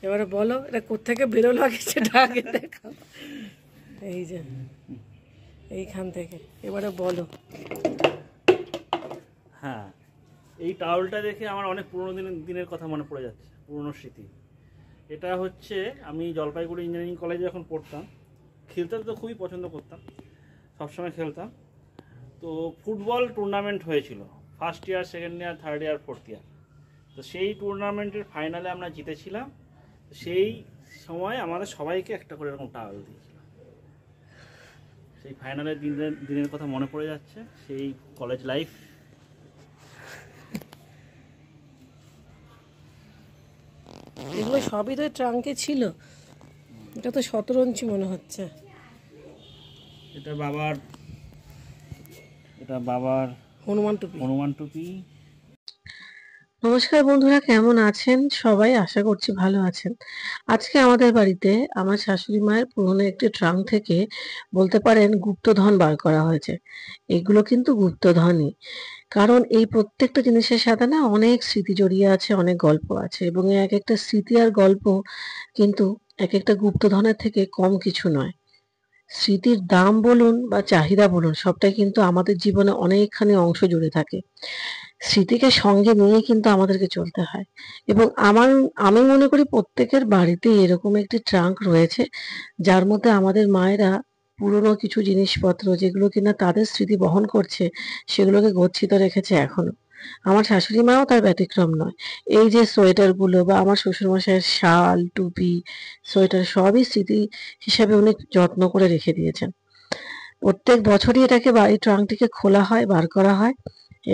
এবারে বলো এটা কোত্থেকে বেরোলো আগে সেটা আগে দেখাও। এই যে এইখান থেকে, এবারে বলো। হ্যাঁ, এই টাওয়ালটা দেখে আমার অনেক পুরোনো দিনের কথা মনে পড়ে যাচ্ছে, পুরোনো স্মৃতি। এটা হচ্ছে আমি জলপাইগুড়ি ইঞ্জিনিয়ারিং কলেজে যখন পড়তাম, খেলতে তো খুবই পছন্দ করতাম, সবসময় খেলতাম। তো ফুটবল টুর্নামেন্ট হয়েছিল first year, second year, third year, fourth year. তো সেই টুর্নামেন্টের ফাইনালে আমরা জিতেছিলাম। সেই সময় আমাদের সবাইকে একটা করে এরকম টাওয়াল দিয়েছিল। সেই ফাইনালের দিনের কথা মনে পড়ে যাচ্ছে, সেই কলেজ লাইফ। এগুলো সবই তো ট্রাঙ্কে ছিল। এটা তো 17 ইঞ্চি মনে হচ্ছে। এটা বাবার হনুমান টুপি। নমস্কার বন্ধুরা, কেমন আছেন সবাই? আশা করছি ভালো আছেন। আজকে আমাদের বাড়িতে আমার শাশুড়ি মায়ের পুরনো একটি ট্রাঙ্ক থেকে বলতে পারেন গুপ্তধন বার করা হয়েছে। এগুলো কিন্তু গুপ্তধনই, কারণ এই প্রত্যেকটা জিনিসের সাথে না অনেক স্মৃতি জড়িয়ে আছে, অনেক গল্প আছে, এবং এক একটা স্মৃতি আর গল্প কিন্তু এক একটা গুপ্তধনের থেকে কম কিছু নয়। স্মৃতির দাম বলুন বা চাহিদা বলুন, সবটাই কিন্তু আমাদের জীবনে অনেকখানি অংশ জুড়ে থাকে। স্মৃতিকে সঙ্গে নিয়ে কিন্তু আমাদেরকে চলতে হয়, এবং আমি মনে করি প্রত্যেকের বাড়িতেই এরকম একটি ট্রাঙ্ক রয়েছে, যার মধ্যে আমাদের মায়েরা পুরনো কিছু জিনিসপত্র যেগুলো কিনা তাদের স্মৃতি বহন করছে, সেগুলোকে গচ্ছিত রেখেছে এখনো। আমার শাশুড়ি মাও তার ব্যতিক্রম নয়। এই যে সোয়েটারগুলো বা আমার শ্বশুরমশাইয়ের শাল, টুপি, সোয়েটার সবই স্মৃতি হিসাবে উনি যত্ন করে রেখে দিয়েছেন। প্রত্যেক বছরই এটাকে এই ট্রাঙ্কটিকে খোলা হয়, বার করা হয়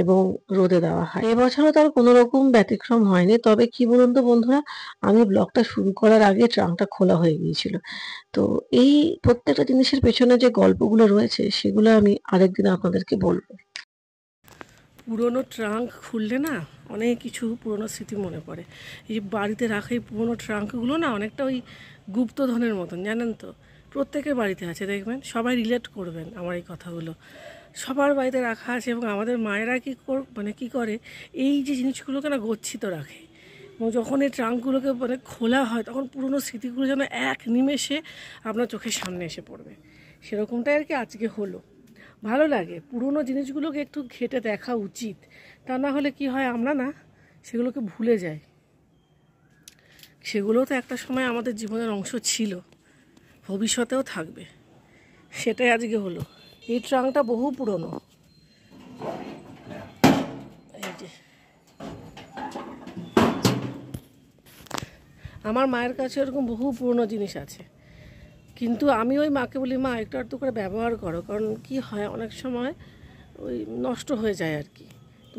এবং রোদে দেওয়া হয়। এবছরও তার কোনো রকম ব্যতিক্রম হয়নি। তবে কি বলুন তো বন্ধুরা, আমি ব্লগটা শুরু করার আগে ট্রাঙ্কটা খোলা হয়ে গিয়েছিল। তো এই প্রত্যেকটা জিনিসের পেছনে যে গল্পগুলো রয়েছে সেগুলো আমি আরেকদিন আপনাদেরকে বলবো। পুরনো ট্রাঙ্ক খুললে না অনেক কিছু পুরনো স্মৃতি মনে পড়ে। এই বাড়িতে রাখা এই পুরনো ট্রাঙ্কগুলো না অনেকটা ওই গুপ্তধনের মতন, জানেন তো। প্রত্যেকের বাড়িতে আছে, দেখবেন সবাই রিলেট করবেন আমার এই কথাগুলো। সবার বাড়িতে রাখা আছে, এবং আমাদের মায়েরা কী করে এই যে জিনিসগুলোকে না গচ্ছিত রাখে, এবং যখন এই ট্রাঙ্কগুলোকে খোলা হয় তখন পুরনো স্মৃতিগুলো যেন এক নিমেষে আপনার চোখের সামনে এসে পড়বে। সেরকমটাই আর কি আজকে হলো। ভালো লাগে, পুরনো জিনিসগুলোকে একটু ঘেঁটে দেখা উচিত। তা না হলে কি হয়, আমরা না সেগুলোকে ভুলে যাই। সেগুলো তো একটা সময় আমাদের জীবনের অংশ ছিল, ভবিষ্যতেও থাকবে। সেটাই আজকে হলো। এই ট্রাঙ্কটা বহু পুরনো। এই যে আমার মায়ের কাছে এরকম বহু পুরনো জিনিস আছে, কিন্তু আমি ওই মাকে বলি, মা একটু আধটু করে ব্যবহার করো, কারণ কি হয় অনেক সময় ওই নষ্ট হয়ে যায় আর কি।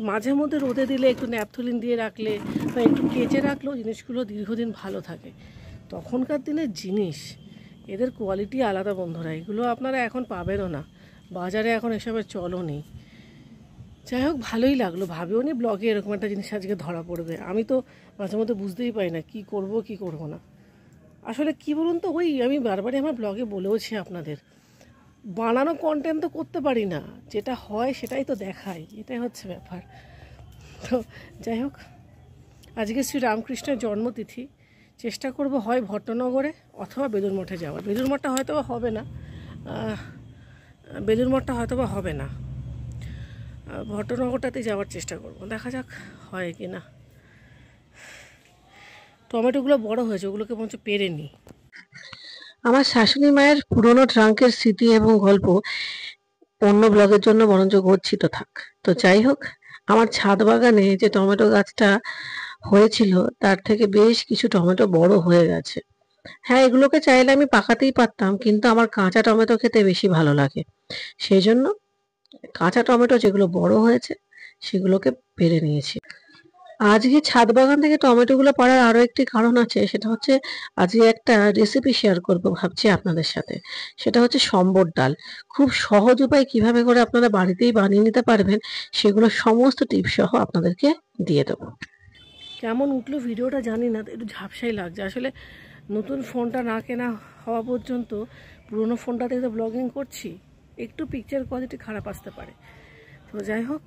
মাঝে মধ্যে রোদে দিলে, একটু ন্যাপথলিন দিয়ে রাখলে বা একটু কেচে রাখলেও জিনিসগুলো দীর্ঘদিন ভালো থাকে। তখনকার দিনের জিনিস, এদের কোয়ালিটি আলাদা বন্ধুরা। এগুলো আপনারা এখন পাবেনও না, বাজারে এখন এসবের চলও নেই। যাই হোক, ভালোই লাগলো, ভাবেও নি ব্লগে এরকম একটা জিনিস আজকে ধরা পড়বে। আমি তো মাঝে মধ্যে বুঝতেই পারি না কি করব কি করব না। আসলে কি বলুন তো, ওই আমি বারবারই আমার ব্লগে বলেওছি আপনাদের, বানানো কন্টেন্ট তো করতে পারি না, যেটা হয় সেটাই তো দেখাই, এটাই হচ্ছে ব্যাপার। তো যাই হোক, আজকে শ্রী রামকৃষ্ণের জন্মতিথি। চেষ্টা করব হয় ভট্টনগরে অথবা বেলুড় মঠে যাওয়ার। বেলুড় মঠটা হয়তো বা হবে না, ভট্টনগরটাতে যাওয়ার চেষ্টা করব, দেখা যাক হয় কি না। টমেটোগুলো বড় হয়েছে, ওগুলোকে মনে হচ্ছে পেরে নিই। আমার শাশুড়ি মায়ের পুরনো ট্রাঙ্কের স্মৃতি এবং গল্প অন্য ব্লগের জন্য বরঞ্চ গচ্ছিত থাক। তো যাই হোক, আমার ছাদ বাগানে যে টমেটো গাছটা হয়েছিল তার থেকে বেশ কিছু টমেটো বড় হয়ে গেছে। হ্যাঁ, এগুলোকে চাইলে আমি পাকাতেই পারতাম, কিন্তু আমার কাঁচা টমেটো খেতে বেশি ভালো লাগে। সেই জন্য কাঁচা টমেটো যেগুলো বড় হয়েছে সেগুলোকে পেরে নিয়েছি। আজকে ছাদ বাগান থেকে টমেটোগুলো পাড়ার আরো একটি কারণ আছে, সেটা হচ্ছে আজকে একটা রেসিপি শেয়ার করব ভাবছি আপনাদের সাথে। সেটা হচ্ছে সম্বর ডাল। খুব সহজ উপায় কিভাবে করে আপনারা বাড়িতেই বানিয়ে নিতে পারবেন, সেগুলো সমস্ত টিপস সহ আপনাদেরকে দিয়ে দেবো। কেমন উঠলো ভিডিওটা জানি না, একটু ঝাপসাই লাগছে। আসলে নতুন ফোনটা না কেনা হওয়া পর্যন্ত পুরোনো ফোনটাতে তো ব্লগিং করছি, একটু পিকচার কোয়ালিটি খারাপ আসতে পারে। তো যাই হোক,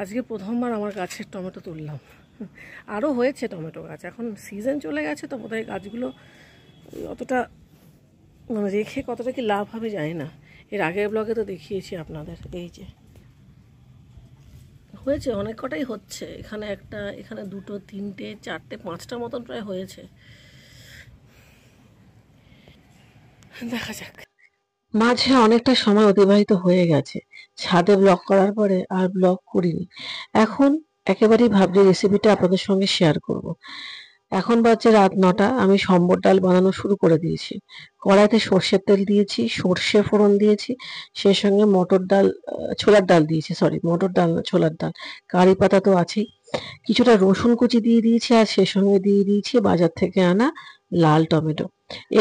আজকে প্রথমবার আমার গাছের টমেটো তুললাম। আরও হয়েছে টমেটো গাছ, এখন সিজন চলে গেছে তো বোধহয় গাছগুলো অতটা মানে রেখে কতটা কি লাভ হবে জানি না। এর আগের ব্লগে তো দেখিয়েছি আপনাদের। এই যে হয়েছে, অনেক কটাই হচ্ছে, এখানে একটা, এখানে দুটো, তিনটে, চারটে, পাঁচটা মতন প্রায় হয়েছে। দেখা যাক। মাঝে অনেকটা সময় অতিবাহিত হয়ে গেছে, ছাদে ব্লগ করার পরে আর ব্লগ করিনি। এখন একেবারেই ভাবছি রেসিপিটা আপনাদের সঙ্গে শেয়ার করব। এখন বাজছে রাত ৯টা, আমি সম্বর ডাল বানানো শুরু করে দিয়েছি। কড়াইতে সর্ষের তেল দিয়েছি, সর্ষে ফোড়ন দিয়েছি, সেই সঙ্গে মটর ডাল, ছোলার ডাল দিয়েছি, সরি মটর ডাল না ছোলার ডাল, কারি পাতা তো আছেই, কিছুটা রসুন কুচি দিয়ে দিয়েছি, আর সেই সঙ্গে দিয়ে দিয়েছি বাজার থেকে আনা লাল টমেটো।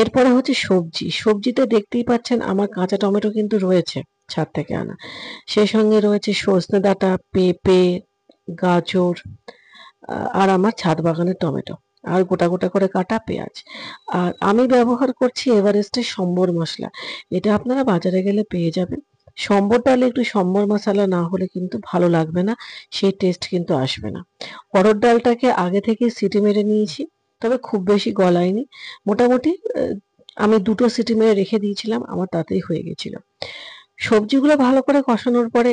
এরপরে হচ্ছে সবজিতে দেখতেই পাচ্ছেন আমার কাঁচা টমেটো কিন্তু রয়েছে ছাদ থেকে আনা, সেই সঙ্গে রয়েছে সজনে ডাঁটা, পেঁপে, গাজর, আর আমার ছাদ বাগানের টমেটো, আর গোটা গোটা করে কাটা পেঁয়াজ। আর আমি ব্যবহার করছি এভারেস্টের সম্বর মশলা, এটা আপনারা বাজারে গেলে পেয়ে যাবেন। সম্বর ডালে একটু সম্বর মশলা না হলে কিন্তু ভালো লাগবে না, সেই টেস্ট কিন্তু আসবে না। অড়হর ডালটাকে আগে থেকে সিটি মেরে নিয়েছি, তবে খুব বেশি গলায়নি, মোটামুটি আমি ২টো সিটি মেরে রেখে দিয়েছিলাম, আমার তাতেই হয়ে গেছিল। সবজিগুলো ভালো করে কষানোর পরে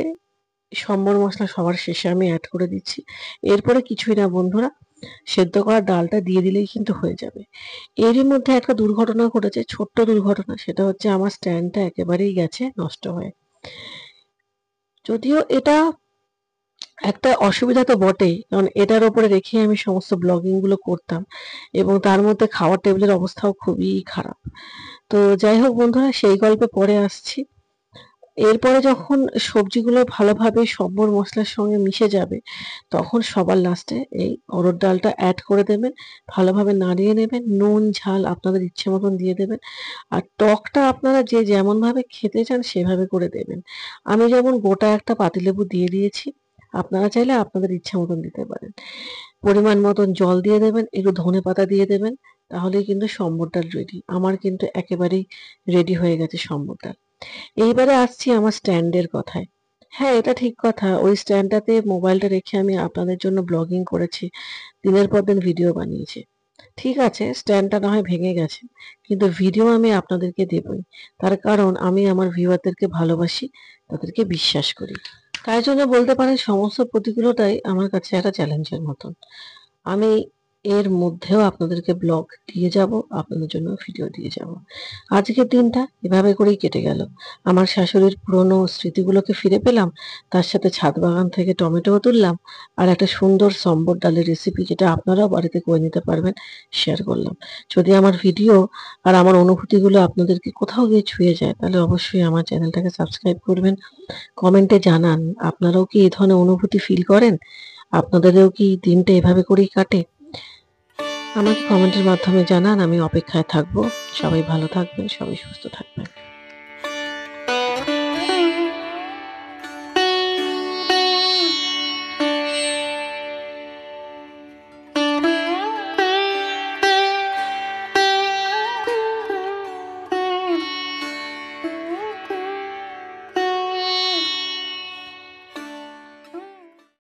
সম্বর মশলা সবার শেষে আমি অ্যাড করে দিচ্ছি। এরপরে কিছুই না বন্ধুরা, সেদ্ধ করা ডালটা দিয়ে দিলেই কিন্তু হয়ে যাবে। এরই মধ্যে একটা দুর্ঘটনা ঘটেছে, ছোট্ট দুর্ঘটনা, সেটা হচ্ছে আমার স্ট্যান্ডটা একেবারেই গেছে নষ্ট হয়ে। যদিও এটা একটা অসুবিধা তো বটেই, কারণ এটার উপরে রেখে আমি সমস্ত ব্লগিং গুলো করতাম, এবং তার মধ্যে খাওয়ার টেবিলের অবস্থাও খুবই খারাপ। তো যাই হোক বন্ধুরা, সেই গল্পে পরে আসছি। এরপরে যখন সবজিগুলো ভালোভাবে সম্বর মশলার সঙ্গে মিশে যাবে, তখন সবার লাস্টে এই অড়হর ডালটা অ্যাড করে দেবেন, ভালোভাবে নাড়িয়ে নেবেন, নুন ঝাল আপনাদের ইচ্ছে মতন দিয়ে দেবেন। আর টকটা আপনারা যে যেমন ভাবে খেতে চান সেভাবে করে দেবেন। আমি যেমন গোটা একটা পাতিলেবু দিয়ে দিয়েছি, আপনারা চাইলে আপনাদের ইচ্ছা মতন দিতে পারেন। পরিমাণ মতন জল দিয়ে দেবেন, একটু ধনেপাতা দিয়ে দেবেন, তাহলেই কিন্তু সম্বর ডাল রেডি। আমার কিন্তু একেবারেই রেডি হয়ে গেছে সম্বর ডাল। এইবারে আসছি আমার স্ট্যান্ডের কথায়। হ্যাঁ, এটা ঠিক কথা, ওই স্ট্যান্ডটাতে মোবাইলটা রেখে আমি আপনাদের জন্য ব্লগিং করেছি, দিনের পর দিন ভিডিও বানিয়েছি। ঠিক আছে, স্ট্যান্ডটা না হয় ভেঙে গেছে, কিন্তু ভিডিও আমি আপনাদেরকে দেবই। তার কারণ আমি আমার ভিউয়ারদেরকে ভালোবাসি, তাদেরকে বিশ্বাস করি। তাই জন্য বলতে পারেন সমস্ত প্রতিকূলতাই আমার কাছে একটা চ্যালেঞ্জের মতন। আমি এর মধ্যেও আপনাদেরকে ব্লগ দিয়ে যাব, আপনাদের জন্য ভিডিও দিয়ে যাব। আজকের দিনটা এভাবে করেই কেটে গেল। আমার শাশুড়ির পুরনো স্মৃতিগুলোকে ফিরে পেলাম, তার সাথে ছাদ বাগান থেকে টমেটোও তুললাম, আর একটা সুন্দর সম্বর ডালের রেসিপি, যেটা আপনারাও বাড়িতে করে নিতে পারবেন, শেয়ার করলাম। যদি আমার ভিডিও আর আমার অনুভূতিগুলো আপনাদেরকে কোথাও গিয়ে ছুঁয়ে যায়, তাহলে অবশ্যই আমার চ্যানেলটাকে সাবস্ক্রাইব করবেন। কমেন্টে জানান আপনারাও কি এই ধরনের অনুভূতি ফিল করেন, আপনাদেরও কি দিনটা এভাবে করেই কাটে। আমাকে কমেন্টের মাধ্যমে জানান, আমি অপেক্ষায় থাকবো। সবাই ভালো থাকবেন, সবাই সুস্থ থাকবেন।